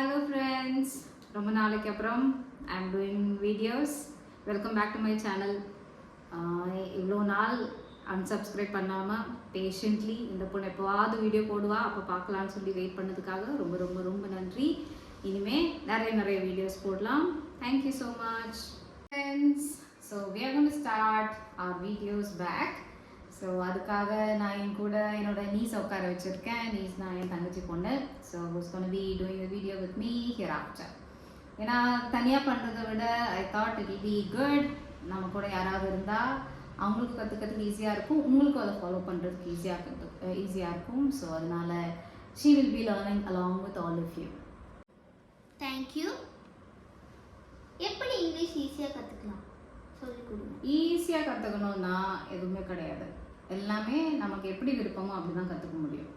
Hello friends, ரொம்ப நாளைக்கு அப்புறம் I'm doing videos. Welcome back to my channel. இவ்வளோ நாள் unsubscribe பண்ணாமல் பேஷண்ட்லி இந்த பொண்ணு எப்போவாவது வீடியோ போடுவா அப்போ பார்க்கலான்னு சொல்லி வெயிட் பண்ணதுக்காக ரொம்ப ரொம்ப ரொம்ப நன்றி. இனிமேல் நிறைய வீடியோஸ் போடலாம். Thank you so much friends. So we are going to start our videos back. So அதுக்காக நான் என் கூட என்னோட நீஸ் உட்கார வச்சுருக்கேன். நீஸ் நான் என் தங்கச்சி பொண்ணு. So was going to be doing a video with me hereafter. ஏன்னா தனியாக பண்ணுறதை விட I thought it will be good. நம்ம கூட யாராவது இருந்தால் அவங்களுக்கு கற்றுக்கிறதுக்கு ஈஸியாக இருக்கும், உங்களுக்கும் அதை ஃபாலோ பண்ணுறதுக்கு ஈஸியாக இருக்கும். ஸோ அதனால் she will be learning along with all of you. Thank you. எப்படி இங்கிலீஷ் ஈஸியாக கற்றுக்கலாம் சொல்லிக் கொடுங்க. ஈஸியாக கற்றுக்கணுன்னா எதுவுமே கிடையாது. எல்லாமே நமக்கு எப்படி விருப்பமோ அப்படி தான் கற்றுக்க முடியும்.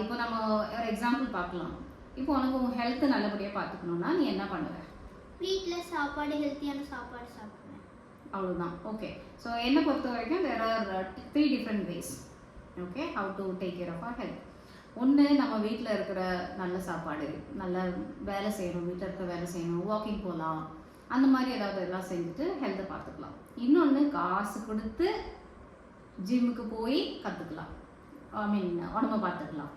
இப்போ நம்ம ஒரு எக்ஸாம்பிள் பார்க்கலாம். இப்போ உனக்கு உன் ஹெல்த்து நல்லபடியாக பார்த்துக்கணுன்னா நீ என்ன பண்ணுவ? வீட்டில் சாப்பாடு ஹெல்த்தியான சாப்பாடு சாப்பிடுவேன், அவ்வளோதான். ஓகே, ஸோ என்னை பொறுத்த வரைக்கும் there are 3 different ways. Okay, how to take care of our health. ஒன்று, நம்ம வீட்டில் இருக்கிற நல்ல சாப்பாடு, நல்ல வேலை செய்யணும், வீட்டில் இருக்க வேலை செய்யணும், வாக்கிங் போகலாம், அந்த மாதிரி ஏதாவது எல்லாம் செஞ்சுட்டு ஹெல்த்தை பார்த்துக்கலாம். இன்னொன்று, காசு கொடுத்து ஜிம்முக்கு போய் கற்றுக்கலாம், உடம்பை பார்த்துக்கலாம்.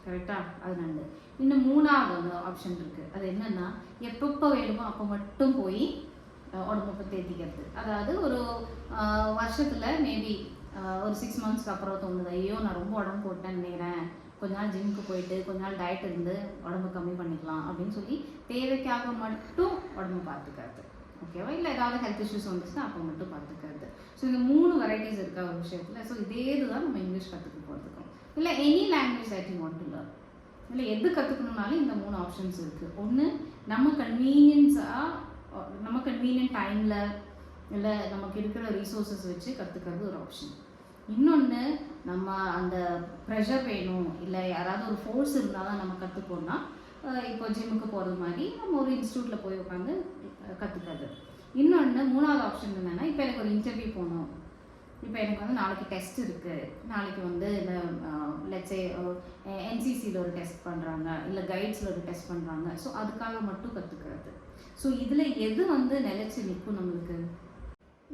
கரெக்டாக? அது நல்லது. இன்னும் 3வது ஆப்ஷன் இருக்குது. அது என்னென்னா, எப்பப்போ வேணுமோ அப்போ மட்டும் போய் உடம்பை தேத்திக்கிறது. அதாவது ஒரு வருஷத்தில் மேபி ஒரு 6 months அப்புறம் தோணுது, ஐயோ நான் ரொம்ப உடம்பு போட்டேன்னு நினைக்கிறேன், கொஞ்ச நாள் ஜிம்முக்கு போயிட்டு கொஞ்ச நாள் டயட் இருந்து உடம்பு கம்மி பண்ணிக்கலாம் அப்படின்னு சொல்லி தேவைக்காக மட்டும் உடம்பு பார்த்துக்கிறது. ஓகேவா? இல்லை ஏதாவது ஹெல்த் இஷ்யூஸ் வந்துச்சுன்னா அப்போ மட்டும் பார்த்துக்கிறது. ஸோ இந்த 3 வெரைட்டிஸ் இருக்கா ஒரு விஷயத்தில். ஸோ இதே இதுதான் நம்ம இங்கிலீஷ் கற்றுக்க போகிறதுக்கும், இல்லை any language that you want to learn, இல்லை எது கற்றுக்கணுன்னாலும் இந்த 3 ஆப்ஷன்ஸ் இருக்குது. ஒன்று, நம்ம கன்வீனியன்ட் டைமில் இல்லை நமக்கு இருக்கிற ரிசோர்ஸஸ் வச்சு கற்றுக்கிறது ஒரு ஆப்ஷன். இன்னொன்று, நம்ம அந்த ப்ரெஷர் வேணும், இல்லை யாராவது ஒரு ஃபோர்ஸ் இருந்தால் தான் நம்ம கற்றுக்கோன்னா இப்போ ஜிம்முக்கு போகிறது மாதிரி நம்ம ஒரு இன்ஸ்டியூட்டில் போய் உட்காந்து கற்றுக்கிறது. இன்னொன்று, 3வது ஆப்ஷன் என்னென்னா, இப்போ எனக்கு ஒரு இன்டர்வியூ போகணும், இப்போ எனக்கு வந்து நாளைக்கு டெஸ்ட் இருக்குது, நாளைக்கு வந்து இந்த லெட்ஸே என்சிசியில் ஒரு டெஸ்ட் பண்ணுறாங்க, இல்லை கைட்ஸில் ஒரு டெஸ்ட் பண்ணுறாங்க. ஸோ அதுக்காக மட்டும் கற்றுக்கிறது. ஸோ இதில் எது வந்து நிலைச்சி நிற்கும் நம்மளுக்கு?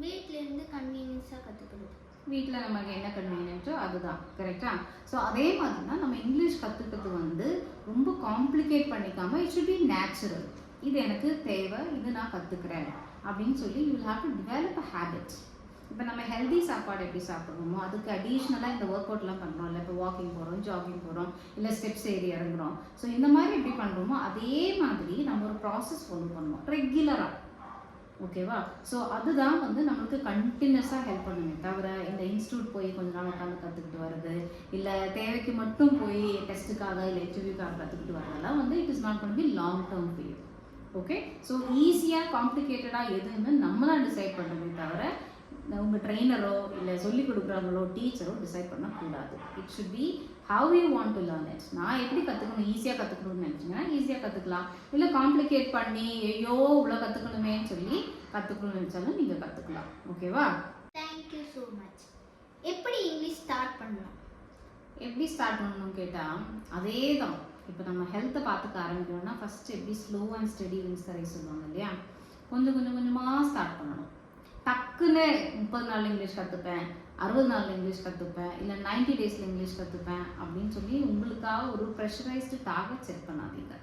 வீட்டிலேருந்து கன்வீனியன்ஸாக கற்றுக்கிறது. வீட்டில் நமக்கு என்ன கன்வீனியன்ட்டோ அதுதான். கரெக்டாக? ஸோ அதே மாதிரி தான் நம்ம இங்கிலீஷ் கற்றுக்கிறது வந்து ரொம்ப காம்ப்ளிகேட் பண்ணிக்காமல் இட் ஷுட் பி நேச்சுரல். இது எனக்கு தேவை, இது நான் கற்றுக்கிறேன் அப்படின்னு சொல்லி you will have to develop a habit. இப்போ நம்ம ஹெல்தி சாப்பாடு எப்படி சாப்பிட்றோமோ அதுக்கு அடிஷ்னலாக இந்த ஒர்க் அவுட்லாம் பண்ணுறோம், இல்லை இப்போ வாக்கிங் போகிறோம், ஜாகிங் போகிறோம், இல்லை ஸ்டெப்ஸ் ஏறி இறங்குறோம். ஸோ இந்த மாதிரி எப்படி பண்ணுறோமோ அதே மாதிரி நம்ம ஒரு ப்ராசஸ் ஃபாலோ பண்ணுவோம் ரெகுலராக. ஓகேவா? ஸோ அதுதான் வந்து நம்மளுக்கு கண்டினியூஸாக ஹெல்ப் பண்ணுமே தவிர இந்த இன்ஸ்டியூட் போய் கொஞ்ச நாள் உட்காந்து கற்றுக்கிட்டு வருது, இல்லை தேவைக்கு மட்டும் போய் டெஸ்ட்டுக்காக இல்லை இன்டர்வியூக்காக கற்றுக்கிட்டு வரதெல்லாம் வந்து it is not going to be long term period. Okay, so ஈஸியாக காம்ப்ளிகேட்டடாக எதுன்னு நம்ம தான் டிசைட் பண்ணுறதே தவிர உங்கள் ட்ரெயினரோ இல்லை சொல்லிக் கொடுக்குறவங்களோ டீச்சரோ டிசைட் பண்ணக்கூடாது. It should B how you want to learn it. நான் எப்படி கற்றுக்கணும், ஈஸியாக கற்றுக்கணும்னு நினச்சிங்கன்னா ஈஸியாக கற்றுக்கலாம், இல்லை காம்ப்ளிகேட் பண்ணி ஐயோ இவ்வளோ கற்றுக்கணுமேன்னு சொல்லி கற்றுக்கணும்னு நினச்சாலும் நீங்கள் கற்றுக்கலாம். ஓகேவா? Thank you so much. எப்படி இங்கிலீஷ் ஸ்டார்ட் பண்ணலாம்? எப்படி ஸ்டார்ட் பண்ணணும்னு கேட்டால் அதே தான். இப்போ நம்ம ஹெல்த்தை பார்த்துக்க ஆரம்பிக்கணும்னா ஃபஸ்ட்டு எப்படி slow and steady wins the race சொல்லுவாங்க இல்லையா, கொஞ்சமாக ஸ்டார்ட் பண்ணணும். டக்குன்னு 30 நாளில் இங்கிலீஷ் கற்றுப்பேன், 60 நாளில் இங்கிலீஷ் கற்றுப்பேன், இல்லை 90 டேஸில் இங்கிலீஷ் கற்றுப்பேன் அப்படின்னு சொல்லி உங்களுக்காக ஒரு ப்ரெஷரைஸ்டு டார்கெட் செட் பண்ணாதீங்க.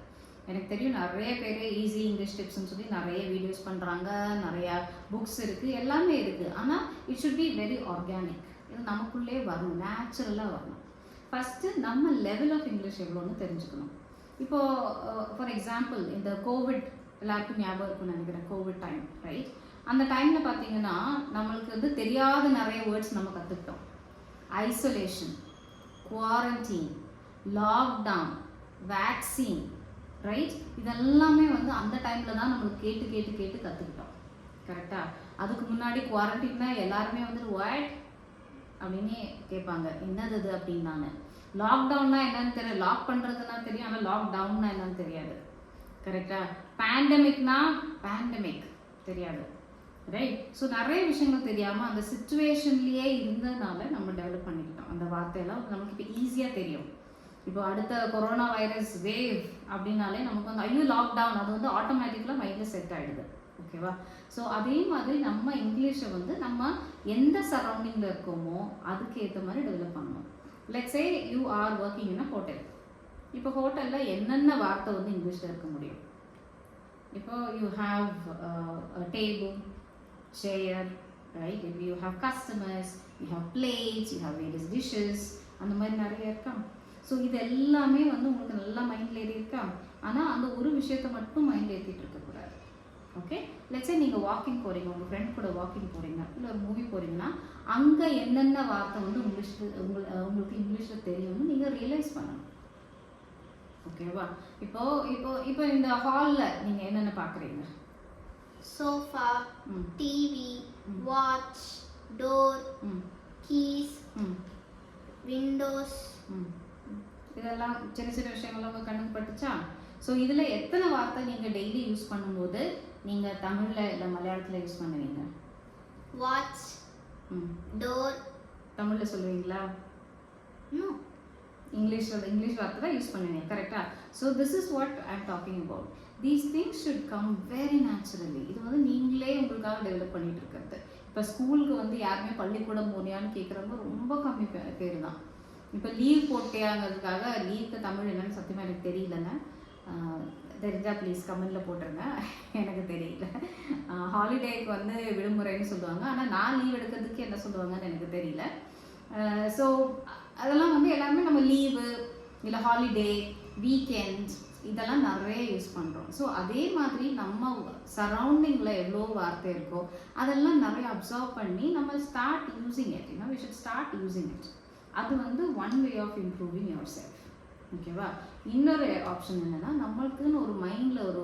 எனக்கு தெரியும் நிறைய பேர் ஈஸி இங்கிலீஷ் டிப்ஸ்ன்னு சொல்லி நிறைய வீடியோஸ் பண்ணுறாங்க, நிறையா புக்ஸ் இருக்குது, எல்லாமே இருக்குது. ஆனால் it should be very organic. இது நமக்குள்ளே வரணும், நேச்சுரலாக வரணும். ஃபஸ்ட்டு நம்ம லெவல் ஆஃப் இங்கிலீஷ் எவ்வளோன்னு தெரிஞ்சுக்கணும். இப்போது ஃபார் எக்ஸாம்பிள் இந்த கோவிட் எல்லாருக்கும் ஞாபகம் இருக்குன்னு நினைக்கிறேன், கோவிட் டைம் ரைட். அந்த டைமில் பார்த்தீங்கன்னா நம்மளுக்கு வந்து தெரியாத நிறைய வேர்ட்ஸ் நம்ம கற்றுக்கிட்டோம். Isolation, quarantine, lockdown, vaccine right. இதெல்லாமே வந்து அந்த டைமில் தான் நம்மளுக்கு கேட்டு கற்றுக்கிட்டோம். கரெக்டாக? அதுக்கு முன்னாடி குவாரண்டீன்னா எல்லாருமே வந்து வாட் அப்படின்னு கேட்பாங்க, என்னது அது அப்படின்னாங்க. லாக்டவுன்னா என்னன்னு தெரியும், லாக் பண்ணுறதுனா தெரியும், ஆனால் லாக்டவுன்னா என்னன்னு தெரியாது. கரெக்டாக? பேண்டமிக்னா பேண்டமிக் தெரியாது ரைட். ஸோ நிறைய விஷயங்கள் தெரியாமல் அந்த சிச்சுவேஷன்லேயே இருந்ததுனால நம்ம டெவலப் பண்ணிக்கிட்டோம். அந்த வார்த்தையெல்லாம் நமக்கு இப்போ ஈஸியாக தெரியும். இப்போ அடுத்த கொரோனா வைரஸ் வேவ் அப்படின்னாலே நமக்கு வந்து ஐயோ லாக்டவுன், அது வந்து ஆட்டோமேட்டிக்கலாக மைண்டில் செட் ஆகிடுது. ஓகேவா? ஸோ அதே மாதிரி நம்ம இங்கிலீஷை வந்து நம்ம எந்த சரௌண்டிங்கில் இருக்கோமோ அதுக்கு ஏற்ற மாதிரி டெவலப் பண்ணணும். Let's say you are working in a hotel. இப்போ ஹோட்டலில் என்னென்ன வார்த்தை வந்து இங்கிலீஷில் இருக்க முடியும்? இப்போ you have table, chair, right? இப்போ you have customers, you have plates, you have various dishes, அந்த மாதிரி நிறைய இருக்கா? ஸோ இது எல்லாமே வந்து உங்களுக்கு நல்லா மைண்டில் ஏறி இருக்கா? ஆனால் அந்த ஒரு விஷயத்தை மட்டும் மைண்டில் ஏற்றிட்டு இருக்கக்கூடாது. ஓகே, லெட்ஸே நீங்கள் வாக்கிங் போகிறீங்க, உங்கள் ஃப்ரெண்ட் கூட வாக்கிங் போகிறீங்க, இல்லை ஒரு மூவி போகிறீங்கன்னா அங்கே என்னென்ன வார்த்தை வந்து உங்களுக்கு இங்கிலீஷில் தெரியும்னு நீங்கள் ரியலைஸ் பண்ணணும். ஓகேவா? இப்போ இப்போ இப்போ இந்த ஹாலில் நீங்கள் என்னென்ன பார்க்குறீங்க? Sofa, TV, watch, door, keys, Windows. இதெல்லாம் சின்ன சின்ன விஷயங்கள்லாம் உங்கள் கண்ணுக்கு பட்டுச்சா? ஸோ இதில் எத்தனை வார்த்தை நீங்கள் டெய்லி யூஸ் பண்ணும்போது நீங்கள் தமிழில் இல்லை மலையாளத்தில் யூஸ் பண்ணுவீங்க? Watch, door. தமிழில் சொல்லுவீங்களா? இங்கிலீஷ் வார்த்தை தான் யூஸ் பண்ணுவீங்க, கரெக்டாக? So this is what I am talking about. These things should come very naturally. இது வந்து நீங்களே உங்களுக்காக டெவலப் பண்ணிட்டு இருக்கிறது. இப்போ ஸ்கூலுக்கு வந்து யாருமே பள்ளிக்கூடம் போனியான்னு கேட்குறவங்க ரொம்ப கம்மி பேர் தான். இப்போ லீவ் போட்டியாங்கிறதுக்காக லீவுக்கு தமிழ் என்னன்னு சத்தியமாக எனக்கு தெரியலங்க. தெரிஞ்சால் ப்ளீஸ் கமெண்டில் போட்டுருங்க, எனக்கு தெரியல. ஹாலிடேக்கு வந்து விடுமுறைன்னு சொல்லுவாங்க, ஆனால் நான் லீவ் எடுக்கிறதுக்கு என்ன சொல்லுவாங்கன்னு எனக்கு தெரியல. ஸோ அதெல்லாம் வந்து எல்லாருமே நம்ம லீவு இல்லை ஹாலிடே, வீக்கெண்ட் இதெல்லாம் நிறைய யூஸ் பண்ணுறோம். ஸோ அதே மாதிரி நம்ம சரௌண்டிங்கில் எவ்வளோ வார்த்தை இருக்கோ அதெல்லாம் நிறைய அப்சர்வ் பண்ணி நம்ம start using it. We should start using it. அது வந்து one way of improving yourself. ஓகேவா? இன்னொரு ஆப்ஷன் என்னென்னா, நம்மளுக்குன்னு ஒரு மைண்டில் ஒரு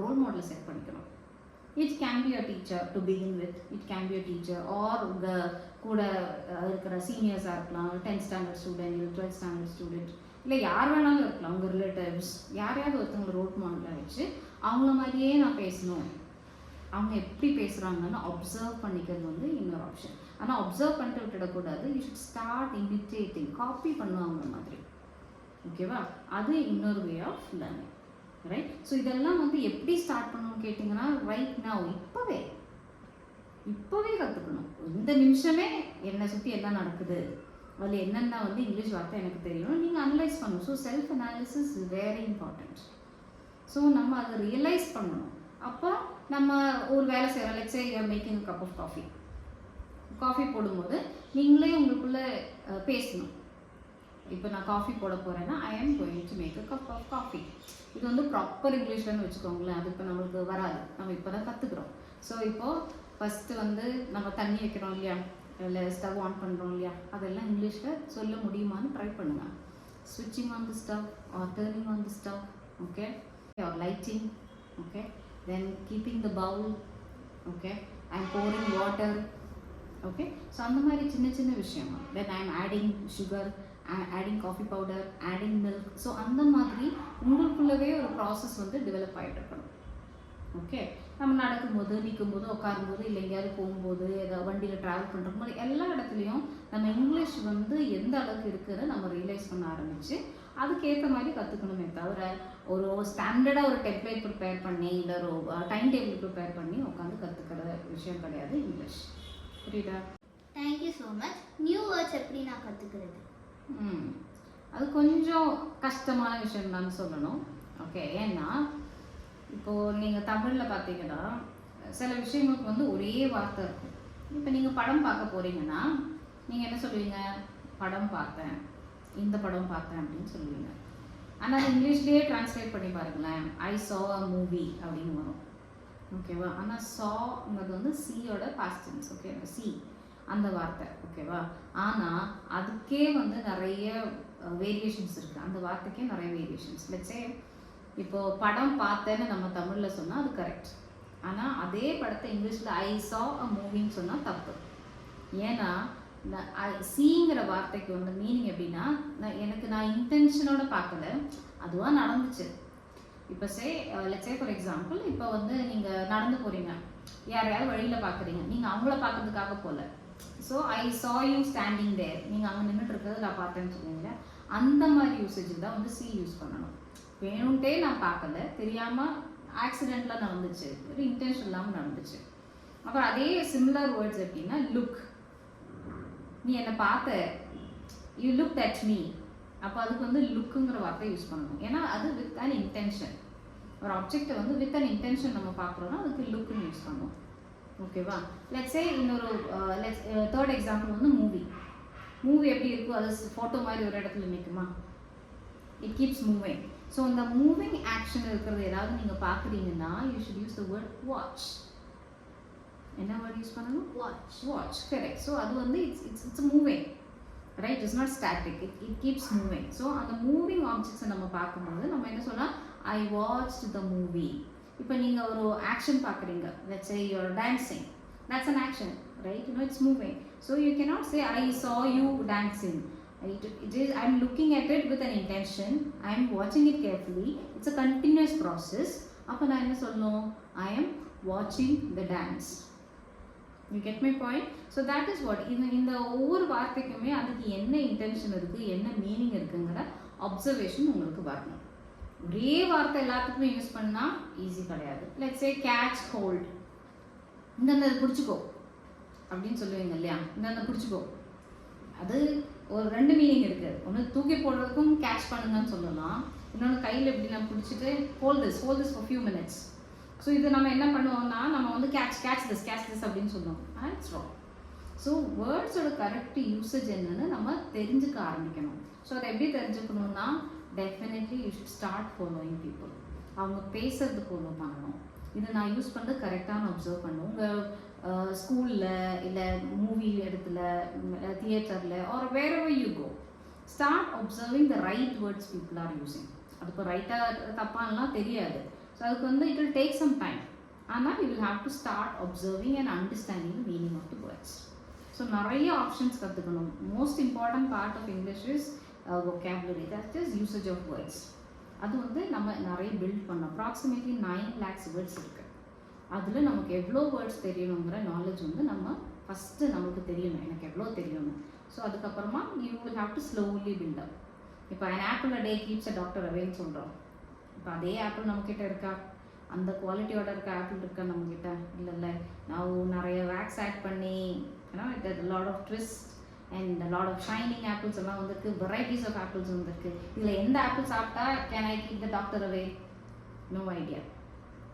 ரோல் மாடலை செட் பண்ணிக்கணும். It can be a teacher to begin with. It can be a teacher or உங்கள் கூட இருக்கிற சீனியர்ஸாக இருக்கலாம், 10th ஸ்டாண்டர்ட் ஸ்டூடெண்ட் இல்லை 12th ஸ்டாண்டர்ட் ஸ்டூடெண்ட், இல்லை யார் வேணாலும் இருக்கலாம், உங்கள் ரிலேட்டிவ்ஸ் யாரையாவது ஒருத்தவங்க ரோல் மாடலை வச்சு அவங்கள மாதிரியே நான் பேசணும், அவங்க எப்படி பேசுகிறாங்கன்னு அப்சர்வ் பண்ணிக்கிறது வந்து இன்னொரு ஆப்ஷன். ஆனால் அப்சர்வ் பண்ணிட்டு விட்டுடக்கூடாது. You should start imitating, copy பண்ணுவாங்க மாதிரி. ஓகேவா? அது இன்னொரு way of learning, right? So இதெல்லாம் வந்து எப்படி ஸ்டார்ட் பண்ணணும்னு கேட்டிங்கன்னா, ரைட் நவ், இப்போவே கற்றுக்கணும். இந்த நிமிஷமே என்னை சுற்றி என்ன நடக்குது, அதில் என்னென்ன வந்து இங்கிலீஷ் வார்த்தை எனக்கு தெரியணும் நீங்கள் அனலைஸ் பண்ணணும். So self analysis is very important. So நம்ம அதை ரியலைஸ் பண்ணணும். அப்போ நம்ம ஒரு வேலை செய்கிறோம், let's say you are making cup of coffee போடும்போது நீங்களே உங்களுக்குள்ளே பேசணும். இப்போ நான் காஃபி போட போகிறேன்னா I am going to make a cup of coffee. இது வந்து ப்ராப்பர் இங்கிலீஷ்லன்னு வச்சுக்கோங்களேன். அது இப்போ நம்மளுக்கு வராது, நம்ம இப்போ தான் கற்றுக்குறோம். ஸோ இப்போது ஃபஸ்ட்டு வந்து நம்ம தண்ணி வைக்கிறோம் இல்லையா, இல்லை ஸ்டவ் ஆன் பண்ணுறோம் இல்லையா, அதெல்லாம் இங்கிலீஷில் சொல்ல முடியுமான்னு ட்ரை பண்ணுங்கள். ஸ்விட்சிங் on the stove or turning on the stove, okay, or lighting, okay, then keeping the bowl, okay, I am pouring water, okay. So அந்த மாதிரி சின்ன சின்ன விஷயம். Then I am adding sugar, adding coffee powder, adding milk. So அந்த மாதிரி உங்களுக்குள்ளவே ஒரு process வந்து develop ஆகிட்டு இருக்கணும். ஓகே, நம்ம நடக்கும்போது, நிற்கும்போது, உட்காரும்போது, இல்லை எங்கேயாவது போகும்போது, ஏதாவது வண்டியில் ட்ராவல் பண்ணுறபோது எல்லா இடத்துலையும் நம்ம இங்கிலீஷ் வந்து எந்த அளவுக்கு இருக்குதுன்னு நம்ம ரியலைஸ் பண்ண ஆரம்பித்து அதுக்கேற்ற மாதிரி கற்றுக்கணுமே தவிர ஒரு ஸ்டாண்டர்டாக ஒரு டெம்ப்ளேட் ப்ரிப்பேர் பண்ணி இல்லை ஒரு டைம் டேபிள் ப்ரிப்பேர் பண்ணி உட்காந்து கற்றுக்கிற விஷயம் கிடையாது இங்கிலீஷ். புரியுதா? Thank you so much. New words எப்படி நான் கற்றுக்கிறது? அது கொஞ்சம் கஷ்டமான விஷயம் தான் சொல்லணும். ஓகே, ஏன்னா இப்போது நீங்கள் தமிழில் பார்த்தீங்கன்னா சில விஷயங்களுக்கு வந்து ஒரே வார்த்தை இருக்கும். இப்போ நீங்கள் படம் பார்க்க போகிறீங்கன்னா நீங்கள் என்ன சொல்லுவீங்க? படம் பார்த்தேன், இந்த படம் பார்த்தேன் அப்படின்னு சொல்லுவீங்க. ஆனால் இங்கிலீஷ்லேயே ட்ரான்ஸ்லேட் பண்ணி பாருங்களேன், ஐ saw a movie அப்படின்னு வரும். ஓகேவா? ஆனால் சாங்கிறது வந்து சியோட பாஸ்ட் டென்ஸ். ஓகே, சி அந்த வார்த்தை. ஓகேவா? ஆனால் அதுக்கே வந்து நிறைய வேரியேஷன்ஸ் இருக்குது. அந்த வார்த்தைக்கே நிறைய வேரியேஷன்ஸ். லெட்ஸே இப்போது படம் பார்த்தேன்னு நம்ம தமிழில் சொன்னால் அது கரெக்ட். ஆனால் அதே படத்தை இங்கிலீஷில் ஐ saw a movieன்னு சொன்னால் தப்பு. ஏன்னா சீங்கிற வார்த்தைக்கு வந்து மீனிங் எப்படின்னா, நான் இன்டென்ஷனோட பார்க்கல, அதுவாக நடந்துச்சு. இப்போ லெட்ஸ் சே ஃபார் எக்ஸாம்பிள், இப்போ வந்து நீங்கள் நடந்து போகிறீங்க, யாரையாவது வழியில் பார்க்குறீங்க, நீங்கள் அவங்கள பார்க்கறதுக்காக போகல. So I saw you standing there, நீங்கள் அங்கே நின்றுட்டு இருக்கிறது நான் பார்த்தேன்னு சொல்லுவீங்க. அந்த மாதிரி யூசேஜுக்கு தான் வந்து சி யூஸ் பண்ணணும். வேணும்ட்டே நான் பார்க்கல, தெரியாமல் ஆக்சிடெண்ட்லாம் நடந்துச்சு, ஒரு இன்டென்ஷன் இல்லாமல் நடந்துச்சு. அப்புறம் அதே சிமிலர் வேர்ட்ஸ் எப்படின்னா லுக், நீ என்னை பார்த்த, யூ லுக் அட் மீ, அப்போ அதுக்கு வந்து லுக்குங்கிற வார்த்தை யூஸ் பண்ணணும். ஏன்னா அது வித் அன் இன்டென்ஷன், ஒரு ஆப்ஜெக்டை வந்து வித் அன் இன்டென்ஷன் நம்ம பார்க்குறோன்னா அதுக்கு லுக்குன்னு யூஸ் பண்ணுவோம். ஓகேவா? லெட்ஸே இன்னொரு தேர்ட் எக்ஸாம்பிள் வந்து மூவி எப்படி இருக்கும், அது ஃபோட்டோ மாதிரி ஒரு இடத்துல நிற்குமா? It keeps moving. ஸோ இந்த மூவிங் ஆக்ஷன் இருக்கிறது ஏதாவது நீங்கள் பார்க்குறீங்கன்னா you should use the word watch. என்ன வேர்ட் யூஸ் பண்ணணும்? வாட்ச். கரெக்ட். ஸோ அது வந்து it's moving, right? It's not static, it keeps moving. So அந்த மூவிங் ஆப்ஜெக்ட்ஸை நம்ம பார்க்கும்போது நம்ம என்ன சொல்லலாம்? I watched the movie. இப்போ நீங்கள் ஒரு ஆக்ஷன் பார்க்குறீங்க, let's say you are dancing, that's an action, right? It's moving. So you cannot say I saw you dancing. It is I'm looking at it with an intention, I'm watching it carefully, it's a continuous process. அப்போ நான் என்ன சொல்லணும்? I am watching the dance. You get my point? So that is what இந்த ஒவ்வொரு வார்த்தைக்குமே அதுக்கு என்ன intention இருக்குது, என்ன மீனிங் இருக்குங்கிற அப்சர்வேஷன் உங்களுக்கு வரணும். ஒரே வார்த்தை எல்லாத்துக்குமே யூஸ் பண்ணால் ஈஸி கிடையாது. லெட்ஸ் சே கேட்ச் ஹோல்ட், இந்த பிடிச்சிக்கோ அப்படின்னு சொல்லுவீங்க இல்லையா? இந்த பிடிச்சிக்கோ, அது ஒரு 2 மீனிங் இருக்குது. ஒன்று தூக்கி போடுறதுக்கும் கேட்ச் பண்ணுங்கன்னு சொல்லலாம், இன்னொன்று கையில் எப்படி நம்ம பிடிச்சிட்டு hold this for few minutes. So இது நம்ம என்ன பண்ணுவோம்னா நம்ம வந்து கேட்ச் திஸ் அப்படின்னு சொல்லுவோம். It's wrong. ஸோ வேர்ட்ஸோட கரெக்ட் யூசேஜ் என்னன்னு நம்ம தெரிஞ்சுக்க ஆரம்பிக்கணும். ஸோ அதை எப்படி தெரிஞ்சுக்கணும்னா definitely you should start following people. அவங்க பேசுறது ஃபாலோ பண்ணணும். இதை நான் யூஸ் பண்ணுறது கரெக்டான அப்சர்வ் பண்ணுவோம். உங்கள் ஸ்கூலில் இல்லை மூவி இடத்துல தியேட்டரில் R wherever you go, start observing the right words people are using. அது இப்போ ரைட்டாக தப்பானலாம் தெரியாது. ஸோ அதுக்கு வந்து it will take some time. ஆனால் you will have to start observing and understanding the meaning of the words. So நிறைய options கற்றுக்கணும். Most important part of English is vocabulary, that is usage of words. அது வந்து நம்ம நிறைய build பண்ணோம். Approximately 9 lakhs words இருக்குது. அதில் நமக்கு எவ்வளோ வேர்ட்ஸ் தெரியணுங்கிற நாலேஜ் வந்து நம்ம ஃபஸ்ட்டு நமக்கு தெரியணும், எனக்கு எவ்வளோ தெரியணும். ஸோ அதுக்கப்புறமா you will have to slowly build up. இப்போ an apple a day keeps a doctor awayன்னு சொல்கிறோம். இப்போ அதே ஆப்பிள் நம்மக்கிட்ட இருக்கா? அந்த குவாலிட்டியோட இருக்க ஆப்பிள் இருக்கா நம்மக்கிட்ட? இல்லை. நான் நிறைய வேக்ஸ் ஆட் பண்ணி lot of twist and lot of shining apples எல்லாம் வந்துருக்கு, வெரைட்டிஸ் ஆஃப் ஆப்பிள்ஸ் வந்துருக்கு. இதில் எந்த ஆப்பிள் சாப்பிட்டா can I keep the doctor away? No idea.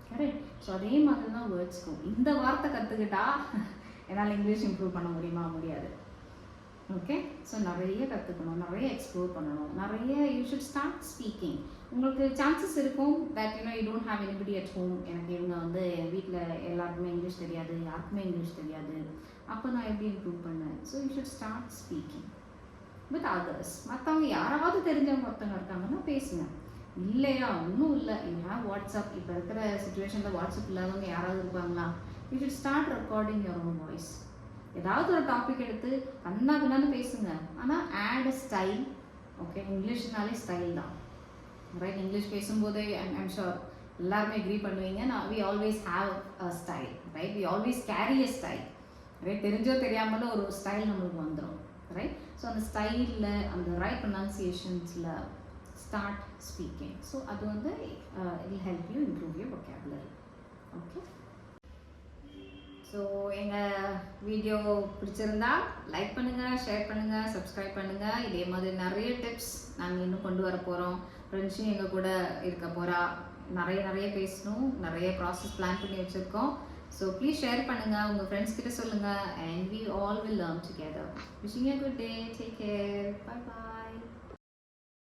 Correct. So அதே மாதிரி தான் வேர்ட்ஸ்க்கும். இந்த வார்த்தை கற்றுக்கிட்டா என்னால் இங்கிலீஷ் இம்ப்ரூவ் பண்ண முடியாது. ஓகே. ஸோ நிறைய கற்றுக்கணும், நிறைய எக்ஸ்ப்ளோர் பண்ணணும், நிறைய யூ ஷுட் ஸ்டார்ட் ஸ்பீக்கிங். உங்களுக்கு சான்சஸ் இருக்கும் that you don't have anybody at home. எனக்கு இவங்க வந்து என் வீட்டில் எல்லாருக்குமே இங்கிலீஷ் தெரியாது, யாருக்குமே இங்கிலீஷ் தெரியாது. அப்போ நான் எப்படி இம்ப்ரூவ் பண்ணேன்? So you should start speaking with others. மற்றவங்க யாராவது தெரிஞ்சவங்க ஒருத்தவங்க இருக்காங்கன்னா பேசுங்க. இல்லையா? ஒன்றும் இல்லை, யூ ஹேவ் வாட்ஸ்அப். இப்போ இருக்கிற சுச்சுவேஷனில் வாட்ஸ்அப் இல்லாதவங்க யாராவது இருப்பாங்களா? You should start recording your own voice. ஏதாவது ஒரு டாபிக் எடுத்து கண்ணான்னு பேசுங்க, ஆனால் ஆட் அ ஸ்டைல். ஓகே, இங்கிலீஷ்னாலே ஸ்டைல் தான், ரைட்? இங்கிலீஷ் பேசும்போதே ஐம் ஷோர் எல்லாருமே எக்ரி பண்ணுவீங்க. We always have a style, right? We always carry a style, right? தெரிஞ்சோ தெரியாமலோ ஒரு ஸ்டைல் நம்மளுக்கு வந்துடும், ரைட்? ஸோ அந்த ஸ்டைலில் அந்த ரைட் ப்ரொனன்சியேஷன்ஸில் ஸ்டார்ட் ஸ்பீக்கிங். ஸோ அது வந்து it will help you improve your vocabulary. Okay. So எங்கள் வீடியோ பிடிச்சிருந்தா லைக் பண்ணுங்கள், ஷேர் பண்ணுங்கள், சப்ஸ்கிரைப் பண்ணுங்கள். இதே மாதிரி நிறைய டிப்ஸ் நாங்கள் இன்னும் கொண்டு வர போகிறோம். ஃப்ரெண்ட்ஸும் எங்கள் கூட இருக்க போகிறா. நிறைய பேசணும், நிறைய ப்ராசஸ் பிளான் பண்ணி வச்சுருக்கோம். ஸோ ப்ளீஸ் ஷேர் பண்ணுங்கள், உங்கள் ஃப்ரெண்ட்ஸ் கிட்ட சொல்லுங்கள். And we all will learn together. Wishing you a good day. Take care. Bye bye.